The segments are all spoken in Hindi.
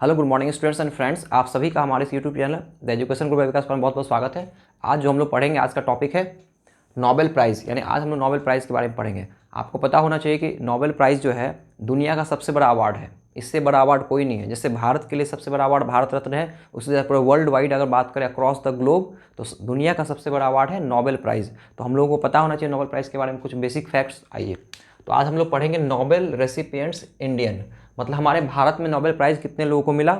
Hello good morning students and friends, आप सभी का हमारे इस YouTube channel the education group Vikas पर बहुत बहुत स्वागत है। आज जो हम लोग पढ़ेंगे, आज का टॉपिक है नोबेल प्राइज़। यानी आज हम लोग नोबेल प्राइज़ के बारे में पढ़ेंगे। आपको पता होना चाहिए कि नोबेल प्राइज़ जो है दुनिया का सबसे बड़ा अवार्ड है। इससे बड़ा अवार्ड कोई नहीं है। जैसे भारत के लिए सबसे बड़ा अवार्ड भारत रत्न है, उससे पूरे वर्ल्ड वाइड अगर बात करें अक्रॉस द ग्लोब, तो दुनिया का सबसे बड़ा अवार्ड है नोबेल प्राइज़। तो हम लोगों को पता होना चाहिए नोबेल प्राइज़ के बारे में कुछ बेसिक फैक्ट्स। आइए, तो आज हम लोग पढ़ेंगे नोबेल रेसिपिएंट्स इंडियन, मतलब हमारे भारत में नोबेल प्राइज़ कितने लोगों को मिला,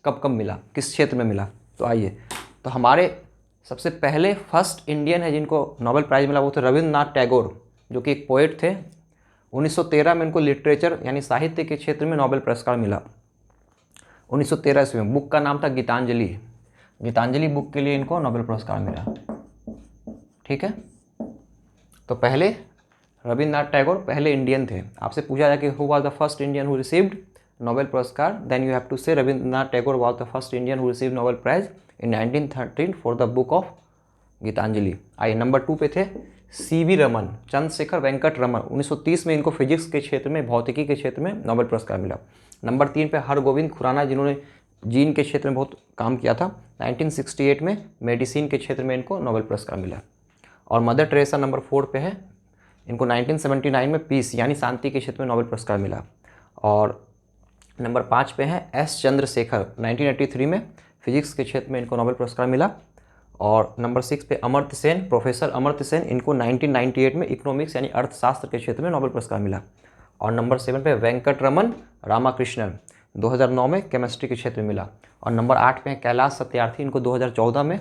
कब कब मिला, किस क्षेत्र में मिला। तो आइए, तो हमारे सबसे पहले फर्स्ट इंडियन है जिनको नोबेल प्राइज़ मिला, वो थे रविंद्रनाथ टैगोर, जो कि एक पोएट थे। 1913 में इनको लिटरेचर यानी साहित्य के क्षेत्र में नोबेल पुरस्कार मिला। 1913 ईस्वी में। बुक का नाम था गीतांजलि। गीतांजलि बुक के लिए इनको नोबेल पुरस्कार मिला। ठीक है, तो पहले रविंद्रनाथ टैगोर पहले इंडियन थे। आपसे पूछा जाए कि who was the first Indian who received Nobel पुरस्कार, then you have to say Rabindranath Tagore was the first Indian who received Nobel prize in 1913 for the book of Gitanjali. आइए, नंबर 2 पे थे सीवी रमन, चंद्रशेखर वेंकट रमन। 1930 में इनको फिजिक्स के क्षेत्र में, भौतिकी के क्षेत्र में नोबेल पुरस्कार मिला। नंबर 3 पे हरगोविंद खुराना, जिन्होंने जीन के क्षेत्र में बहुत काम किया था। 1968 में मेडिसिन के क्षेत्र में इनको नोबेल पुरस्कार मिला। और मदर टेरेसा नंबर 4 पे है, इनको 1979 में पीस यानी शांति के क्षेत्र में नोबेल पुरस्कार मिला। और नंबर 5 पे है एस चंद्रशेखर, 1983 में फिजिक्स के क्षेत्र में इनको नोबेल पुरस्कार मिला। और नंबर 6 पे अमर्त्य सेन, प्रोफेसर अमर्त्य सेन, इनको 1998 में इकोनॉमिक्स यानी अर्थशास्त्र के क्षेत्र में नोबेल पुरस्कार मिला। और नंबर 7 पे वेंकटरमन रामाकृष्णन, 2009 में केमिस्ट्री के क्षेत्र में मिला। और नंबर 8 पे है कैलाश सत्यार्थी, इनको 2014 में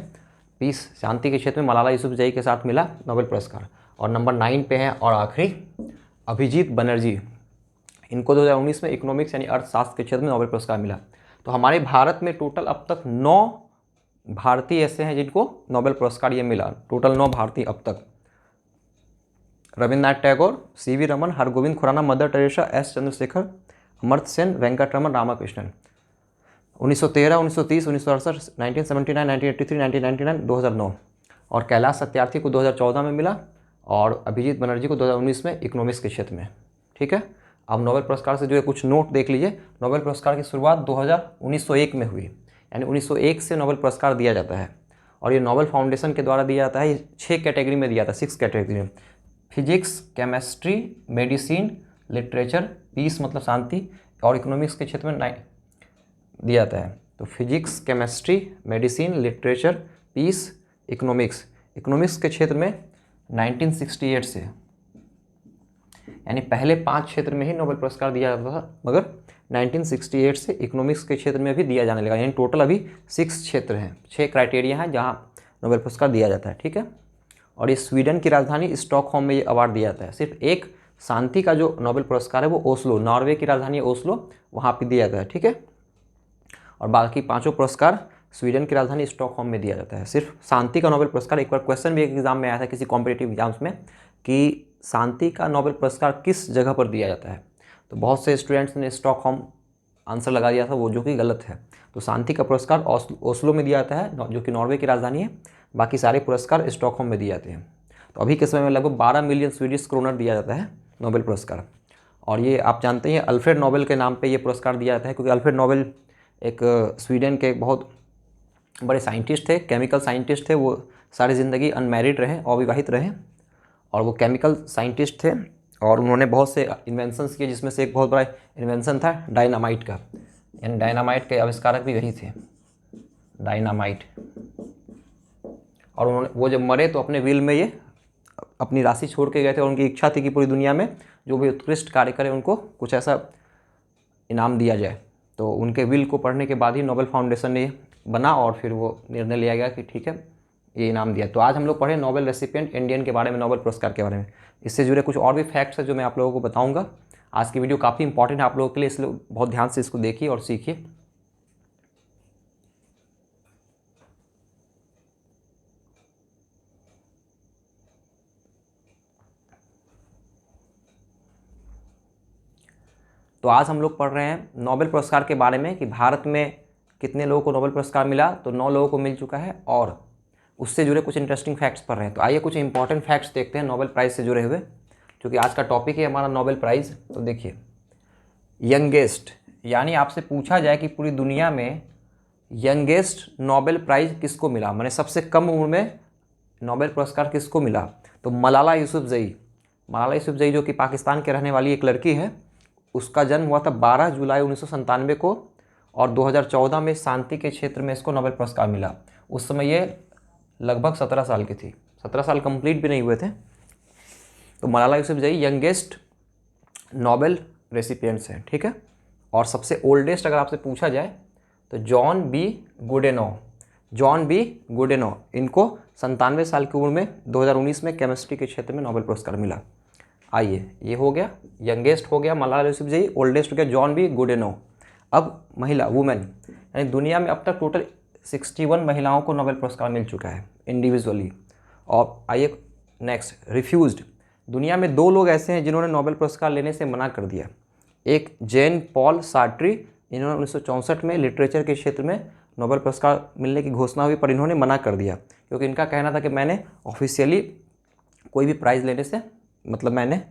पीस शांति के क्षेत्र में मलाला यूसुफजई के साथ मिला नोबेल पुरस्कार। और नंबर 9 पे है और आखिरी अभिजीत बनर्जी, इनको 2019 में इकोनॉमिक्स यानी अर्थशास्त्र के क्षेत्र में नोबेल पुरस्कार मिला। तो हमारे भारत में टोटल अब तक 9 भारतीय ऐसे हैं जिनको नोबेल पुरस्कार ये मिला। टोटल 9 भारतीय अब तक: Rabindranath Tagore, C V Raman, Hargobind Khorana, mother Teresa, S Chandrasekhar, Amartya Sen, Venkatraman Ramakrishnan. 1913, 1930, 1968, 1979, 1983, 1999, 2009। और कैलाश सत्यार्थी को 2014 में मिला और अभिजीत बनर्जी को 2019 में इकोनॉमिक्स के क्षेत्र में। ठीक है, अब नोबेल पुरस्कार से जो है कुछ नोट देख लीजिए। नोबेल पुरस्कार की शुरुआत 1901 में हुई, यानी 1901 से नोबेल पुरस्कार दिया जाता है। और ये नोबेल फाउंडेशन के द्वारा दिया जाता है। ये 6 कैटेगरी में दिया जाता है, 6 कैटेगरी में: physics, chemistry, medicine, literature, peace मतलब शांति, और इकोनॉमिक्स के क्षेत्र में दिया जाता है। तो physics, chemistry, medicine, literature, peace, economics. Economics के क्षेत्र में 1968 से, यानी पहले 5 क्षेत्र में ही नोबेल पुरस्कार दिया जाता था, मगर 1968 से इकोनॉमिक्स के क्षेत्र में भी दिया जाने लगा। यानी टोटल अभी 6 क्षेत्र हैं, 6 क्राइटेरिया हैं जहां नोबेल पुरस्कार दिया जाता है। ठीक है, और ये स्वीडन की राजधानी स्टॉकहोम में ये अवार्ड दिया जाता है। सिर्फ एक शांति का जो नोबेल पुरस्कार है वो ओस्लो, नॉर्वे की राजधानी ओस्लो, वहाँ पर दिया जाता है। ठीक है, और बाकी 5 पुरस्कार स्वीडन की राजधानी स्टॉकहोम में दिया जाता है। सिर्फ शांति का नोबेल पुरस्कार, एक बार क्वेश्चन भी एक एग्जाम में आया था किसी कॉम्पिटिटिव एग्जाम्स में कि शांति का नोबेल पुरस्कार किस जगह पर दिया जाता है, तो बहुत से स्टूडेंट्स ने स्टॉकहोम आंसर लगा दिया था, वो जो कि गलत है। तो शांति का पुरस्कार ओस्लो में दिया जाता है, जो कि नॉर्वे की राजधानी है। बाकी सारे पुरस्कार स्टॉकहोम में दिए जाते हैं। तो अभी के समय में लगभग 12 मिलियन स्वीडिश क्रोनर दिया जाता है नोबेल पुरस्कार। और ये आप जानते हैं अल्फ्रेड नोबेल के नाम पर यह पुरस्कार दिया जाता है, क्योंकि अल्फ्रेड नोबेल एक स्वीडन के एक बहुत बड़े साइंटिस्ट थे, केमिकल साइंटिस्ट थे। वो सारी ज़िंदगी अनमैरिड रहे, अविवाहित रहे, और वो केमिकल साइंटिस्ट थे। और उन्होंने बहुत से इन्वेंशंस किए, जिसमें से एक बहुत बड़ा इन्वेंशन था डायनामाइट का। यानी डायनामाइट के आविष्कारक भी वही थे, डायनामाइट। और उन्होंने, वो जब मरे तो अपने विल में ये अपनी राशि छोड़ के गए थे, और उनकी इच्छा थी कि पूरी दुनिया में जो भी उत्कृष्ट कार्य करे उनको कुछ ऐसा इनाम दिया जाए। तो उनके विल को पढ़ने के बाद ही नोबेल फाउंडेशन ने बना, और फिर वो निर्णय लिया गया कि ठीक है ये इनाम दिया। तो आज हम लोग पढ़े नोबेल रेसिपिएंट इंडियन के बारे में, नोबेल पुरस्कार के बारे में। इससे जुड़े कुछ और भी फैक्ट्स हैं जो मैं आप लोगों को बताऊंगा। आज की वीडियो काफ़ी इंपॉर्टेंट है आप लोगों के लिए, इसलिए बहुत ध्यान से इसको देखिए और सीखिए। तो आज हम लोग पढ़ रहे हैं नोबेल पुरस्कार के बारे में कि भारत में कितने लोगों को नोबेल पुरस्कार मिला। तो 9 लोगों को मिल चुका है, और उससे जुड़े कुछ इंटरेस्टिंग फैक्ट्स पढ़ रहे हैं। तो आइए कुछ इंपॉर्टेंट फैक्ट्स देखते हैं नोबेल प्राइज़ से जुड़े हुए, क्योंकि आज का टॉपिक है हमारा नोबेल प्राइज़। तो देखिए, यानी आपसे पूछा जाए कि पूरी दुनिया में यंगेस्ट नोबेल प्राइज़ किसको मिला, मैंने सबसे कम उम्र में नोबेल पुरस्कार किसको मिला, तो मलाला यूसुफजई। मलाला यूसुफजई जो कि पाकिस्तान के रहने वाली एक लड़की है, उसका जन्म हुआ था 12 जुलाई 1997 को, और 2014 में शांति के क्षेत्र में इसको नोबेल पुरस्कार मिला। उस समय ये लगभग 17 साल की थी, 17 साल कंप्लीट भी नहीं हुए थे। तो Malala Yousafzai youngest Nobel recipients हैं, ठीक है। और सबसे ओल्डेस्ट अगर आपसे पूछा जाए तो जॉन बी गुडेनो, इनको 97 साल की उम्र में 2019 में केमिस्ट्री के क्षेत्र में नोबेल पुरस्कार मिला। आइए, ये हो गया, यंगेस्ट हो गया मलाला यूसुफजई, ओल्डेस्ट हो गया जॉन बी गुडेनो। अब महिला, वुमेन, यानी दुनिया में अब तक टोटल 61 महिलाओं को नोबेल पुरस्कार मिल चुका है इंडिविजुअली। और आइए नेक्स्ट, रिफ्यूज्ड। दुनिया में 2 लोग ऐसे हैं जिन्होंने नोबेल पुरस्कार लेने से मना कर दिया। एक जेन पॉल सार्ट्री, इन्होंने 1964 में लिटरेचर के क्षेत्र में नोबेल पुरस्कार मिलने की घोषणा हुई, पर इन्होंने मना कर दिया क्योंकि इनका कहना था कि मैंने ऑफिशियली कोई भी प्राइज़ लेने से मैंने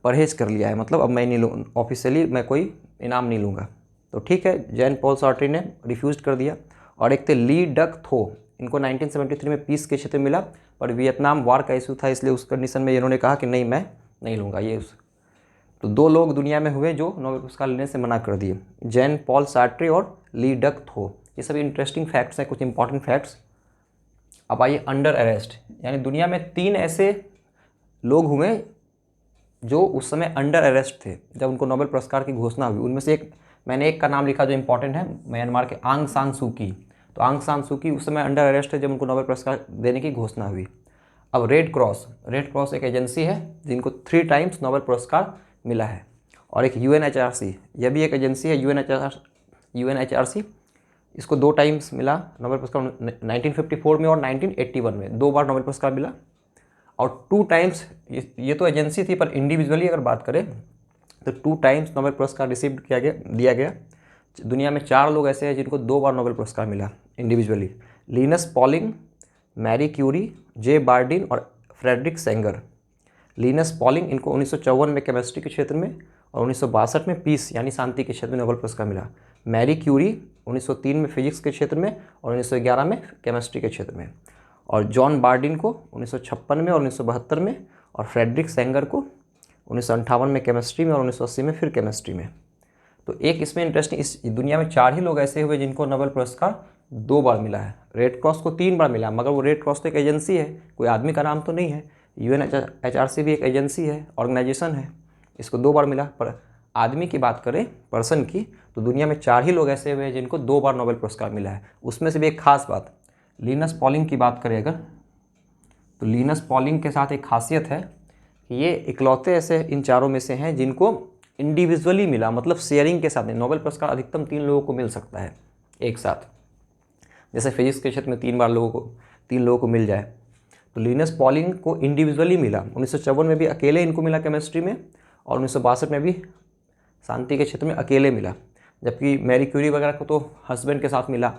परहेज कर लिया है, अब मैं नहीं लूँ, ऑफिशियली मैं कोई इनाम नहीं लूँगा। तो ठीक है, जैन पॉल सार्ट्री ने रिफ्यूज़ कर दिया। और एक थे ली डक थो, इनको 1973 में पीस के क्षेत्र में मिला, पर वियतनाम वार का इशू था, इसलिए उस कंडीशन में इन्होंने कहा कि नहीं, मैं नहीं लूँगा ये। तो 2 लोग दुनिया में हुए जो नोबेल पुरस्कार लेने से मना कर दिए, जैन पॉल सार्ट्री और ली डक थो। ये सभी इंटरेस्टिंग फैक्ट्स हैं, कुछ इंपॉर्टेंट फैक्ट्स। अब आइए अंडर अरेस्ट, यानी दुनिया में 3 ऐसे लोग हुए जो उस समय अंडर अरेस्ट थे जब उनको नोबेल पुरस्कार की घोषणा हुई। उनमें से मैंने एक का नाम लिखा जो इंपॉर्टेंट है, म्यांमार के आंग सान सू की। तो आंग सान सू की उस समय अंडर अरेस्ट है जब उनको नोबेल पुरस्कार देने की घोषणा हुई। अब रेड क्रॉस एक एजेंसी है जिनको 3 टाइम्स नोबेल पुरस्कार मिला है। और एक UNHRC, यह भी एक एजेंसी है, UNHRC, इसको 2 टाइम्स मिला नोबेल पुरस्कार, 1954 में और 1981 में 2 बार नोबेल पुरस्कार मिला। और 2 टाइम्स, ये तो एजेंसी थी, पर इंडिविजुअली अगर बात करें तो 2 टाइम्स नोबेल पुरस्कार रिसीव दिया गया। दुनिया में 4 लोग ऐसे हैं जिनको 2 बार नोबेल पुरस्कार मिला individually, Linus Pauling, Marie Curie, J Bardeen और फ्रेडरिक सेंगर। लिनस पॉलिंग, इनको 1954 में केमिस्ट्री के क्षेत्र में और 1962 में पीस यानी शांति के क्षेत्र में नोबेल पुरस्कार मिला। मैरी क्यूरी 1903 में फिजिक्स के क्षेत्र में और 1911 में केमिस्ट्री के क्षेत्र में। और जॉन बार्डिन को 1956 में और 1972 में, और फ्रेडरिक सेंगर को 1958 में केमिस्ट्री में और 1980 में फिर केमिस्ट्री में। तो एक इसमें इंटरेस्टिंग, इस दुनिया में 4 ही लोग ऐसे हुए जिनको नोबेल पुरस्कार 2 बार मिला है। रेड क्रॉस को 3 बार मिला, मगर वो रेड क्रॉस तो एक एजेंसी है, कोई आदमी का नाम तो नहीं है। UNHRC भी एक एजेंसी है, ऑर्गेनाइजेशन है, इसको 2 बार मिला। पर आदमी की बात करें, पर्सन की, तो दुनिया में 4 ही लोग ऐसे हुए हैं जिनको 2 बार नोबेल पुरस्कार मिला है। उसमें से भी एक खास बात, लिनस पॉलिंग की बात करें अगर, तो लिनस पॉलिंग के साथ एक खासियत है कि ये इकलौते ऐसे इन 4 में से हैं जिनको इंडिविजुअली मिला, शेयरिंग के साथ नहीं। नोबेल पुरस्कार अधिकतम 3 लोगों को मिल सकता है एक साथ, जैसे फिजिक्स के क्षेत्र में 3 लोगों को मिल जाए। तो लिनस पॉलिंग को इंडिविजुअली मिला, 1954 में भी अकेले इनको मिला केमिस्ट्री में, और 1962 में भी शांति के क्षेत्र में अकेले मिला। जबकि मैरी क्यूरी वगैरह को तो हस्बैंड के साथ मिला,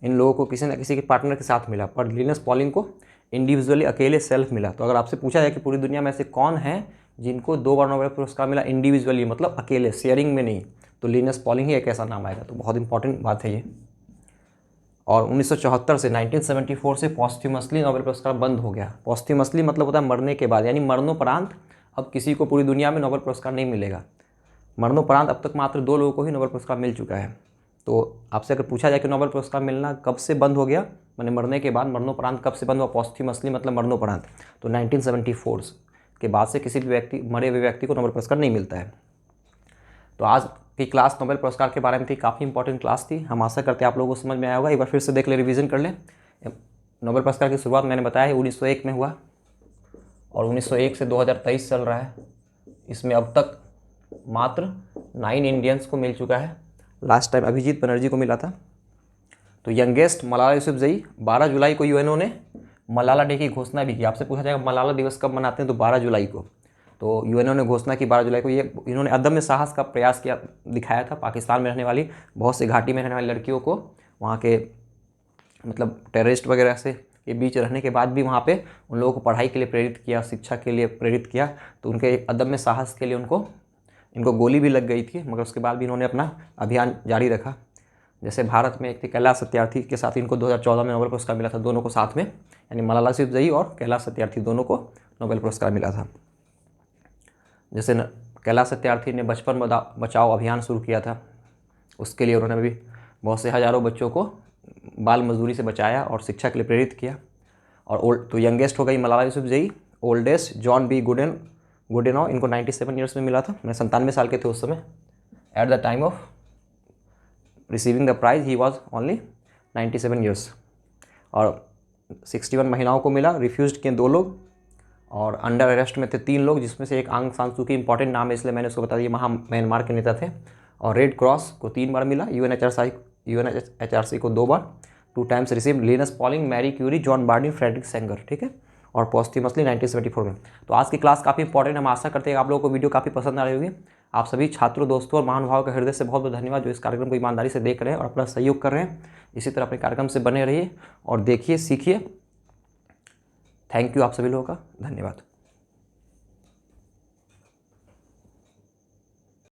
इन लोगों को किसी न किसी के पार्टनर के साथ मिला, पर लिनस पॉलिंग को इंडिविजुअली अकेले सेल्फ मिला। तो अगर आपसे पूछा जाए कि पूरी दुनिया में ऐसे कौन हैं जिनको 2 बार नोबेल पुरस्कार मिला इंडिविजुअली, अकेले, शेयरिंग में नहीं, तो लिनस पॉलिंग ही एक ऐसा नाम आएगा। तो बहुत इंपॉर्टेंट बात है ये। और 1974 से 1974 से पॉस्ट्यूमसली नोबेल पुरस्कार बंद हो गया। पॉस्ट्यूमसली होता है मरने के बाद, यानी मरणोपरांत अब किसी को पूरी दुनिया में नोबेल पुरस्कार नहीं मिलेगा। मरणोपरांत अब तक मात्र 2 लोगों को ही नोबेल पुरस्कार मिल चुका है। तो आपसे अगर पूछा जाए कि नोबेल पुरस्कार मिलना कब से बंद हो गया, मरने के बाद, मरणोपरांत कब से बंद हुआ, पॉस्ट्यूमसली मरणोपरांत, तो 1974 के बाद से किसी भी मरे हुए व्यक्ति को नोबेल पुरस्कार नहीं मिलता है। तो आज की क्लास नोबेल पुरस्कार के बारे में थी, काफ़ी इंपॉर्टेंट क्लास थी। हम आशा करते हैं आप लोगों को समझ में आया होगा। एक बार फिर से देख ले, रिवीजन कर लें। नोबेल पुरस्कार की शुरुआत मैंने बताया है 1901 में हुआ, और 1901 से 2023 चल रहा है। इसमें अब तक मात्र 9 इंडियंस को मिल चुका है। लास्ट टाइम अभिजीत बनर्जी को मिला था। तो यंगेस्ट मलाला यूसुफजई, 12 जुलाई को यूएनओ ने मलाला डे की घोषणा भी की। आपसे पूछा जाएगा मलाला दिवस कब मनाते हैं, तो 12 जुलाई को। तो यूएनओ ने घोषणा की 12 जुलाई को। ये इन्होंने अदम्य साहस का प्रयास किया, दिखाया था पाकिस्तान में रहने वाली बहुत सी घाटी में रहने वाली लड़कियों को, वहाँ के टेररिस्ट वगैरह से के बीच रहने के बाद भी वहाँ पे उन लोगों को पढ़ाई के लिए प्रेरित किया, शिक्षा के लिए प्रेरित किया। तो उनके एक अदम्य साहस के लिए उनको इनको गोली भी लग गई थी, मगर उसके बाद भी इन्होंने अपना अभियान जारी रखा। जैसे भारत में एक थी कैलाश सत्यार्थी के साथ इनको 2014 में नोबेल पुरस्कार मिला था, दोनों को साथ में, यानी मलाला यूसुफजई और कैलाश सत्यार्थी दोनों को नोबेल पुरस्कार मिला था। जैसे कैलाश सत्यार्थी ने बचपन बचाओ अभियान शुरू किया था, उसके लिए उन्होंने भी बहुत से हज़ारों बच्चों को बाल मजदूरी से बचाया और शिक्षा के लिए प्रेरित किया। और तो यंगेस्ट हो गई Malala Yousafzai, oldest John B Goodenough, इनको 97 ईयर्स में मिला था, मैं 97 साल के थे उस समय। At the time of receiving the prize he was only 97 years. और 61 महिलाओं को मिला, रिफ्यूज़ किए 2 लोग, और अंडर अरेस्ट में थे 3 लोग, जिसमें से एक आंग सान सू की, इंपॉर्टेंट नाम है इसलिए मैंने उसको बता दिया, म्यांमार के नेता थे। और रेड क्रॉस को 3 बार मिला, यूएनएचआरसी को 2 बार, 2 times receive Linus Pauling, Marie Curie, John Bardeen, Frederick Sanger, ठीक है, और पॉस्ट्यूमसली 1974 में। तो आज की क्लास काफ़ी इंपॉर्टेंट, हम आशा करते हैं आप लोगों को वीडियो काफ़ी पसंद आ रही होगी। आप सभी छात्रों, दोस्तों और महानुभावों का हृदय से बहुत बहुत धन्यवाद जो इस कार्यक्रम को ईमानदारी से देख रहे हैं और अपना सहयोग कर रहे हैं। इसी तरह अपने कार्यक्रम से बने रहिए और देखिए, सीखिए। थैंक यू आप सभी लोगों का, धन्यवाद।